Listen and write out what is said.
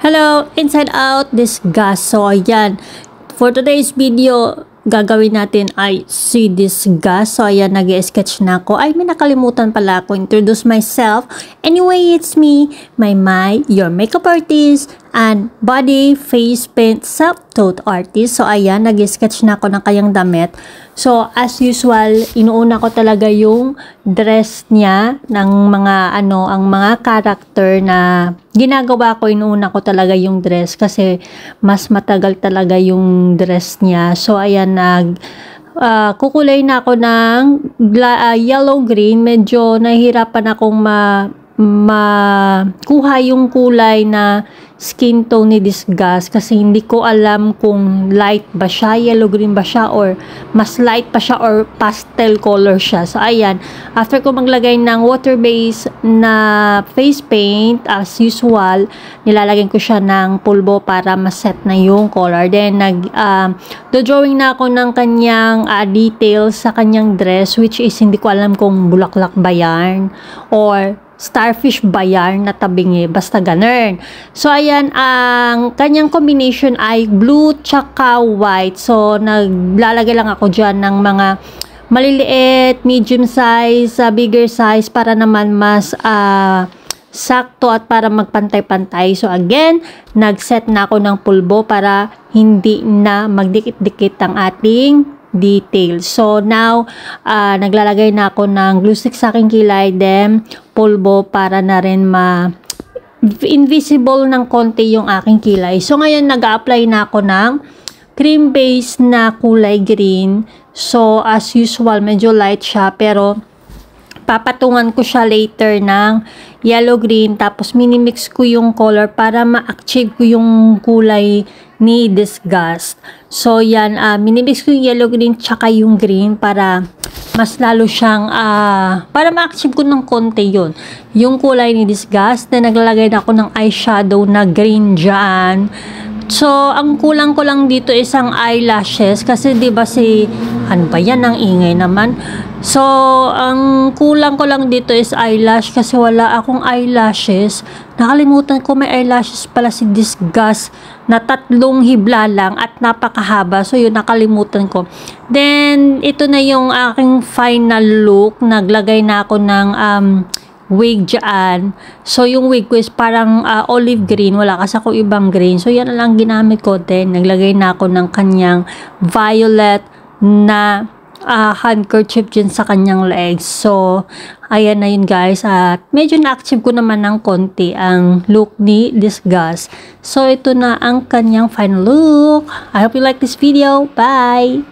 Hello, Inside Out, Disgust. So, ayan. For today's video, gagawin natin ay si Disgust. So, ayan, nag-sketch na ako. Ay, may nakalimutan pala ako. Introduce myself. Anyway, it's me, Maymay, your makeup artist, and body, face paint, self-taught artist. So, ayan, nag-sketch na ako ng kanyang damit. So, as usual, inuuna ko talaga yung dress niya ng mga, ang mga character na ginagawa ko. Inuuna ko talaga yung dress kasi mas matagal talaga yung dress niya. So, ayan, kukulay na ako ng yellow-green. Medyo nahihirapan akong makuha yung kulay na skin tone ni Disgust kasi hindi ko alam kung light ba siya, yellow-green ba siya, or mas light pa siya, or pastel color siya. So, ayan. After ko maglagay ng water-based na face paint, as usual, nilalagyan ko siya ng pulbo para maset na yung color. Then, do-drawing na ako ng kanyang details sa kanyang dress, which is hindi ko alam kung bulaklak ba yan, or starfish ba yan na tabingi, basta ganun. So, ayan, ang kanyang combination ay blue tsaka white. So, naglalagay lang ako dyan ng mga maliliit, medium size, bigger size para naman mas sakto at para magpantay-pantay. So, again, nag-set na ako ng pulbo para hindi na magdikit-dikit ang ating details. So, now, naglalagay na ako ng glue stick sa aking kilay, then pulbo para na rin invisible ng konti yung aking kilay. So, ngayon, nag-a-apply na ako ng cream base na kulay green. So, as usual, medyo light siya, pero papatungan ko siya later ng yellow-green, tapos minimix ko yung color para ma-achieve ko yung kulay ni Disgust. So, yan, minimix ko yung yellow-green tsaka yung green para mas lalo siyang, para ma-achieve ko ng konti yun. Yung kulay ni Disgust, na naglalagay na ako ng eyeshadow na green dyan. So, ang kulang ko lang dito is ang eyelashes kasi 'di ba ano ba yan, ang ingay naman. So, ang kulang ko lang dito is eyelash kasi wala akong eyelashes. Nakalimutan ko may eyelashes pala si Disgust na 3 hibla lang at napakahaba. So, yun, nakalimutan ko. Then, ito na yung aking final look. Naglagay na ako ng wig dyan. So, yung wig ko is parang olive green. Wala kasi ako ibang green. So, yan na lang ginamit ko. Then, naglagay na ako ng kanyang violet na handkerchief dyan sa kanyang legs. So, ayan na yun, guys. At medyo na-achieve ko naman ng konti ang look ni Disgust. So, ito na ang kanyang final look. I hope you like this video. Bye!